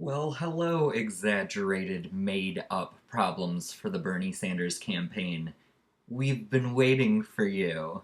Well, hello, exaggerated, made up problems for the Bernie Sanders campaign. We've been waiting for you.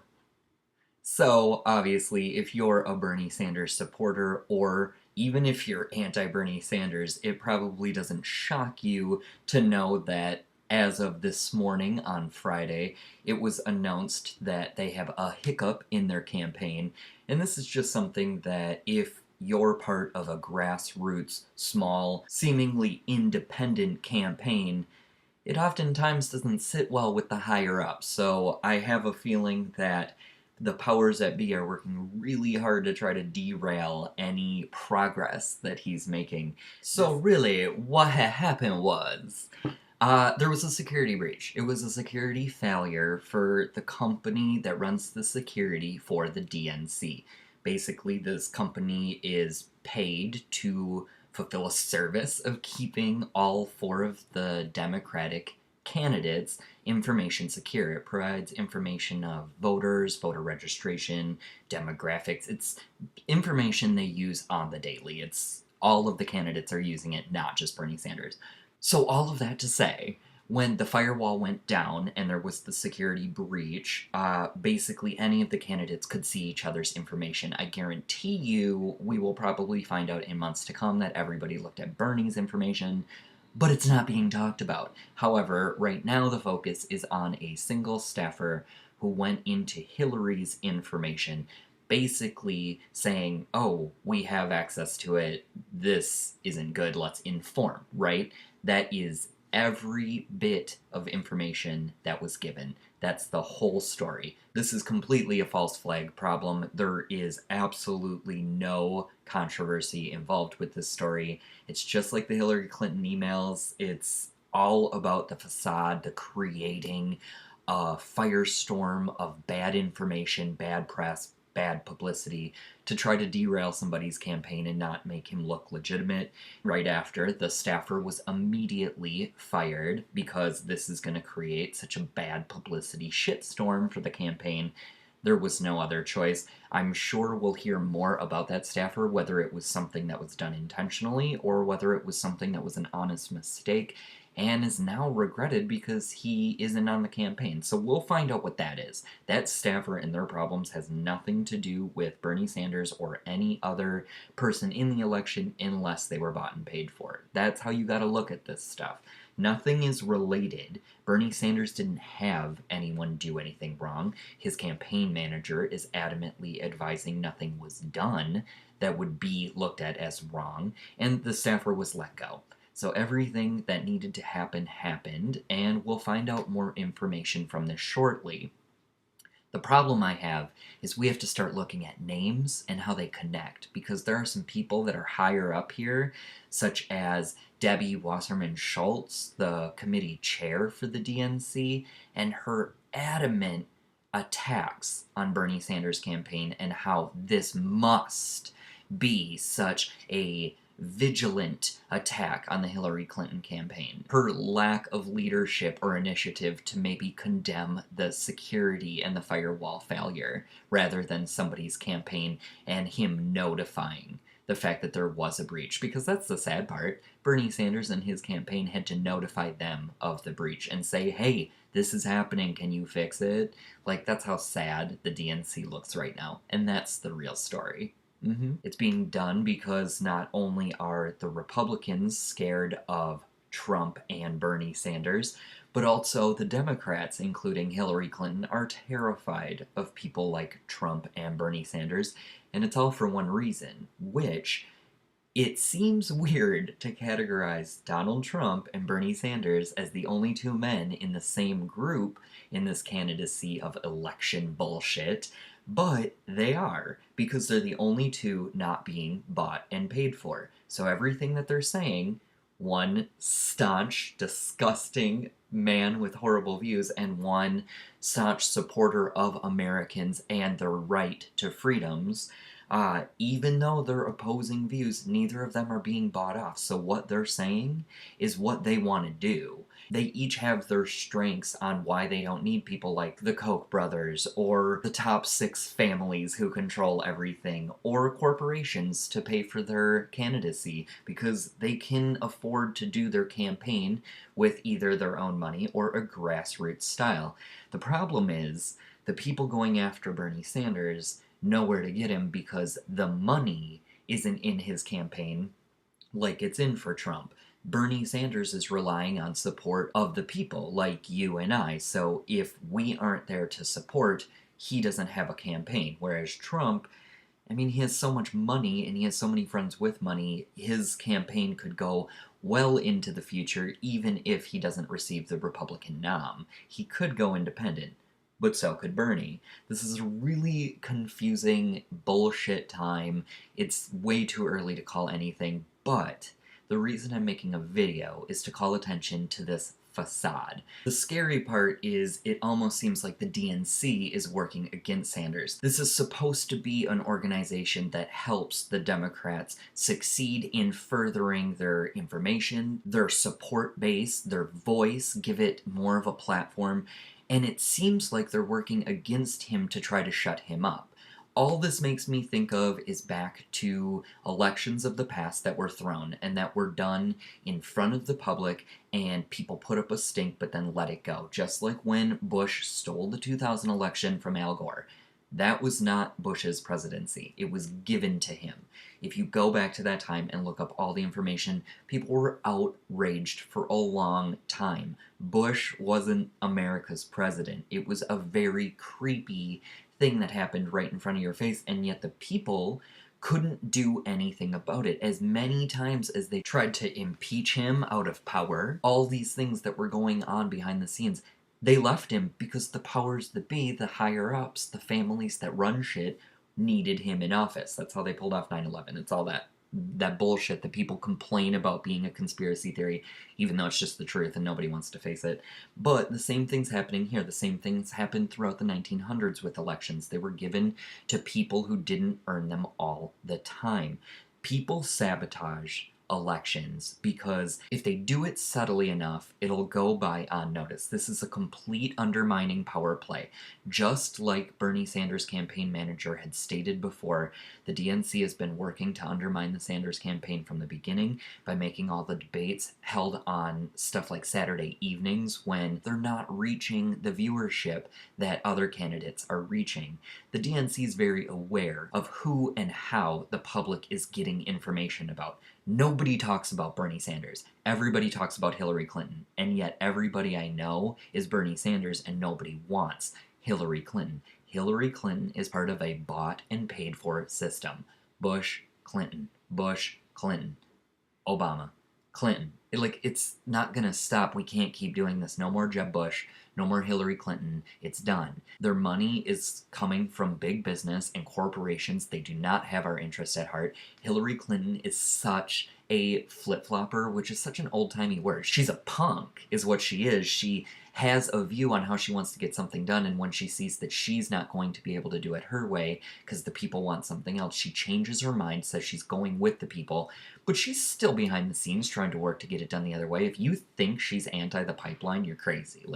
So, obviously, if you're a Bernie Sanders supporter, or even if you're anti Bernie Sanders, it probably doesn't shock you to know that as of this morning on Friday, it was announced that they have a hiccup in their campaign. And this is just something that if you're part of a grassroots, small, seemingly independent campaign, it oftentimes doesn't sit well with the higher ups. So I have a feeling that the powers that be are working really hard to try to derail any progress that he's making. So really, what happened was there was a security breach. It was a security failure for the company that runs the security for the DNC. Basically, this company is paid to fulfill a service of keeping all four of the Democratic candidates information secure. It provides information of voters, voter registration, demographics. It's information they use on the daily. It's all of the candidates are using it, not just Bernie Sanders. So, all of that to say, when the firewall went down and there was the security breach, basically any of the candidates could see each other's information. I guarantee you we will probably find out in months to come that everybody looked at Bernie's information, but it's not being talked about. However, right now the focus is on a single staffer who went into Hillary's information, basically saying, oh, we have access to it, this isn't good, let's inform, right? That is every bit of information that was given. That's the whole story. This is completely a false flag problem. There is absolutely no controversy involved with this story. It's just like the Hillary Clinton emails. It's all about the facade, the creating a firestorm of bad information, bad press, bad publicity to try to derail somebody's campaign and not make him look legitimate. Right after, the staffer was immediately fired because this is going to create such a bad publicity shitstorm for the campaign. There was no other choice. I'm sure we'll hear more about that staffer, whether it was something that was done intentionally or whether it was something that was an honest mistake and is now regretted because he isn't on the campaign. So we'll find out what that is. That staffer and their problems has nothing to do with Bernie Sanders or any other person in the election unless they were bought and paid for it. That's how you gotta look at this stuff. Nothing is related. Bernie Sanders didn't have anyone do anything wrong. His campaign manager is adamantly advising nothing was done that would be looked at as wrong, and the staffer was let go. So everything that needed to happen happened, and we'll find out more information from this shortly. The problem I have is we have to start looking at names and how they connect, because there are some people that are higher up here, such as Debbie Wasserman Schultz, the committee chair for the DNC, and her adamant attacks on Bernie Sanders' campaign and how this must be such a vigilant attack on the Hillary Clinton campaign. Her lack of leadership or initiative to maybe condemn the security and the firewall failure rather than somebody's campaign and him notifying the fact that there was a breach. Because that's the sad part. Bernie Sanders and his campaign had to notify them of the breach and say, hey, this is happening, can you fix it? Like, that's how sad the DNC looks right now. And that's the real story. It's being done because not only are the Republicans scared of Trump and Bernie Sanders, but also the Democrats, including Hillary Clinton, are terrified of people like Trump and Bernie Sanders, and it's all for one reason, which it seems weird to categorize Donald Trump and Bernie Sanders as the only two men in the same group in this candidacy of election bullshit, but they are, because they're the only two not being bought and paid for. So everything that they're saying, one staunch, disgusting man with horrible views, and one staunch supporter of Americans and their right to freedoms, even though they're opposing views, neither of them are being bought off. So what they're saying is what they want to do. They each have their strengths on why they don't need people like the Koch brothers, or the top 6 families who control everything, or corporations to pay for their candidacy, because they can afford to do their campaign with either their own money or a grassroots style. The problem is, the people going after Bernie Sanders know where to get him because the money isn't in his campaign like it's in for Trump. Bernie Sanders is relying on support of the people, like you and I. So if we aren't there to support, he doesn't have a campaign. Whereas Trump, I mean, he has so much money and he has so many friends with money, his campaign could go well into the future, even if he doesn't receive the Republican nom. He could go independent, but so could Bernie. This is a really confusing bullshit time. It's way too early to call anything, but the reason I'm making a video is to call attention to this facade. The scary part is it almost seems like the DNC is working against Sanders. This is supposed to be an organization that helps the Democrats succeed in furthering their information, their support base, their voice, give it more of a platform, and it seems like they're working against him to try to shut him up. All this makes me think of is back to elections of the past that were thrown and that were done in front of the public, and people put up a stink but then let it go. Just like when Bush stole the 2000 election from Al Gore. That was not Bush's presidency. It was given to him. If you go back to that time and look up all the information, people were outraged for a long time. Bush wasn't America's president. It was a very creepy thing that happened right in front of your face, and yet the people couldn't do anything about it. As many times as they tried to impeach him out of power, all these things that were going on behind the scenes, they left him because the powers that be, the higher ups, the families that run shit, needed him in office. That's how they pulled off 9/11. It's all that bullshit that people complain about being a conspiracy theory, even though it's just the truth and nobody wants to face it. But the same thing's happening here. The same things happened throughout the 1900s with elections. They were given to people who didn't earn them all the time. People sabotage elections because if they do it subtly enough, it'll go by unnoticed. This is a complete undermining power play. Just like Bernie Sanders' campaign manager had stated before, the DNC has been working to undermine the Sanders campaign from the beginning by making all the debates held on stuff like Saturday evenings when they're not reaching the viewership that other candidates are reaching. The DNC is very aware of who and how the public is getting information about. Nobody talks about Bernie Sanders. Everybody talks about Hillary Clinton. And yet everybody I know is Bernie Sanders and nobody wants Hillary Clinton. Hillary Clinton is part of a bought and paid for system. Bush, Clinton, Bush, Clinton, Obama, Clinton. It's not gonna stop. We can't keep doing this. No more Jeb Bush. No more Hillary Clinton. It's done. Their money is coming from big business and corporations. They do not have our interests at heart. Hillary Clinton is such a flip-flopper, which is such an old-timey word. She's a punk, is what she is. She has a view on how she wants to get something done, and when she sees that she's not going to be able to do it her way because the people want something else, she changes her mind, says she's going with the people, but she's still behind the scenes trying to work to get it done the other way. If you think she's anti the pipeline, you're crazy.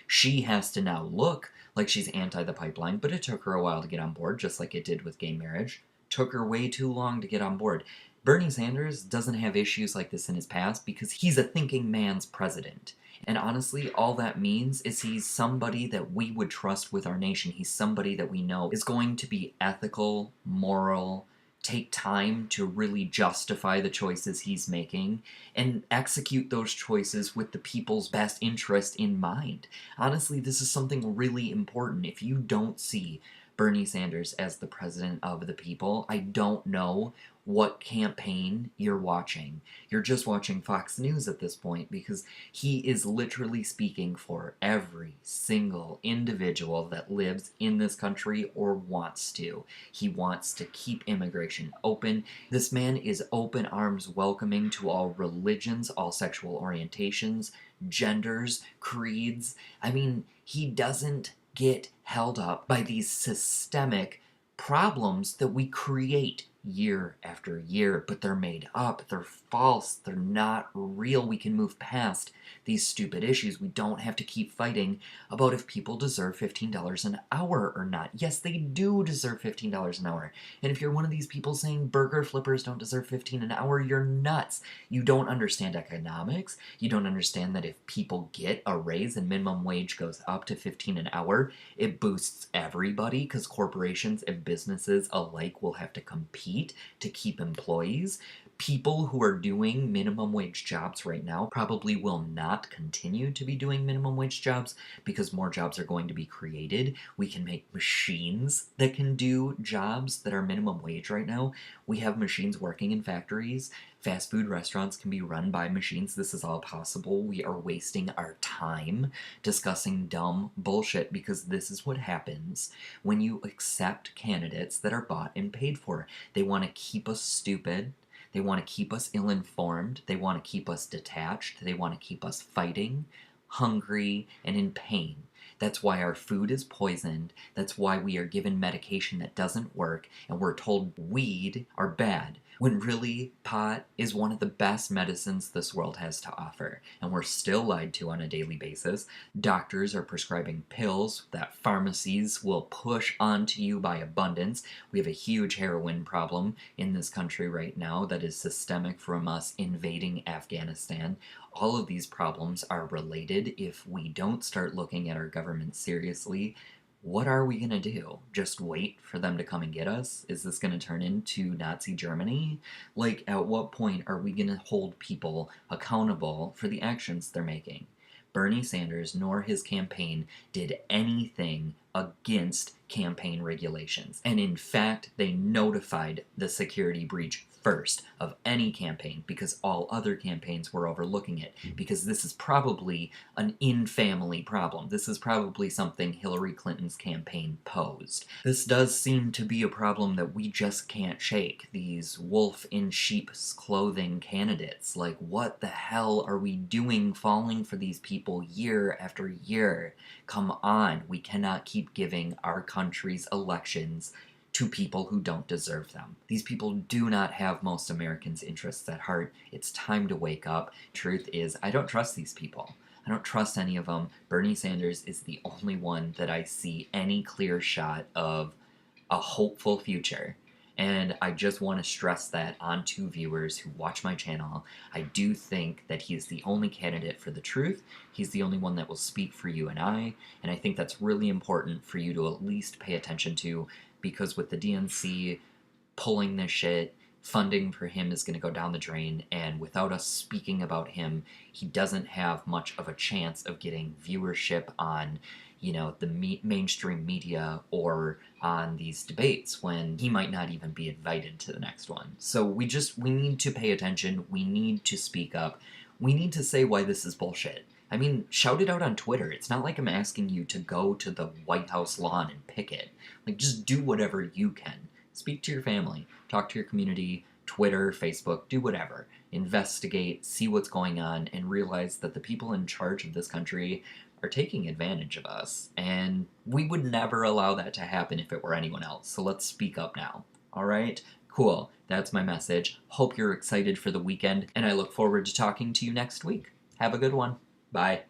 She has to now look like she's anti the pipeline, but it took her a while to get on board, just like it did with gay marriage. Took her way too long to get on board. Bernie Sanders doesn't have issues like this in his past because he's a thinking man's president. And honestly, all that means is he's somebody that we would trust with our nation. He's somebody that we know is going to be ethical, moral, take time to really justify the choices he's making, and execute those choices with the people's best interest in mind. Honestly, this is something really important. If you don't see Bernie Sanders as the president of the people, I don't know what campaign you're watching. You're just watching Fox News at this point because he is literally speaking for every single individual that lives in this country or wants to. He wants to keep immigration open. This man is open arms welcoming to all religions, all sexual orientations, genders, creeds. I mean, he doesn't get held up by these systemic problems that we create year after year, but they're made up, they're false, they're not real. We can move past these stupid issues. We don't have to keep fighting about if people deserve $15 an hour or not. Yes, they do deserve $15 an hour. And if you're one of these people saying burger flippers don't deserve 15 an hour, you're nuts. You don't understand economics. You don't understand that if people get a raise and minimum wage goes up to 15 an hour, it boosts everybody because corporations and businesses alike will have to compete to keep employees. People who are doing minimum wage jobs right now probably will not continue to be doing minimum wage jobs because more jobs are going to be created. We can make machines that can do jobs that are minimum wage right now. We have machines working in factories. Fast food restaurants can be run by machines. This is all possible. We are wasting our time discussing dumb bullshit because this is what happens when you accept candidates that are bought and paid for. They want to keep us stupid. They want to keep us ill-informed. They want to keep us detached. They want to keep us fighting, hungry, and in pain. That's why our food is poisoned. That's why we are given medication that doesn't work, and we're told weed are bad, when really pot is one of the best medicines this world has to offer. And we're still lied to on a daily basis. Doctors are prescribing pills that pharmacies will push onto you by abundance. We have a huge heroin problem in this country right now that is systemic from us invading Afghanistan. All of these problems are related. If we don't start looking at our government seriously, what are we going to do? Just wait for them to come and get us? Is this going to turn into Nazi Germany? Like, at what point are we going to hold people accountable for the actions they're making? Bernie Sanders nor his campaign did anything against campaign regulations. And in fact, they notified the security breach first of any campaign because all other campaigns were overlooking it. Because this is probably an in-family problem. This is probably something Hillary Clinton's campaign posed. This does seem to be a problem that we just can't shake. These wolf in sheep's clothing candidates. Like, what the hell are we doing falling for these people year after year? Come on, we cannot keep giving our country's elections to people who don't deserve them. These people do not have most Americans' interests at heart. It's time to wake up. Truth is, I don't trust these people. I don't trust any of them. Bernie Sanders is the only one that I see any clear shot of a hopeful future. And I just want to stress that onto viewers who watch my channel. I do think that he is the only candidate for the truth. He's the only one that will speak for you and I think that's really important for you to at least pay attention to, because with the DNC pulling this shit, funding for him is going to go down the drain, and without us speaking about him, he doesn't have much of a chance of getting viewership on, the mainstream media or on these debates when he might not even be invited to the next one. So we need to pay attention. We need to speak up. We need to say why this is bullshit. I mean, shout it out on Twitter. It's not like I'm asking you to go to the White House lawn and picket. Like, just do whatever you can. Speak to your family, talk to your community, Twitter, Facebook, do whatever. Investigate, see what's going on, and realize that the people in charge of this country are taking advantage of us. And we would never allow that to happen if it were anyone else. So let's speak up now. All right? Cool. That's my message. Hope you're excited for the weekend, and I look forward to talking to you next week. Have a good one. Bye.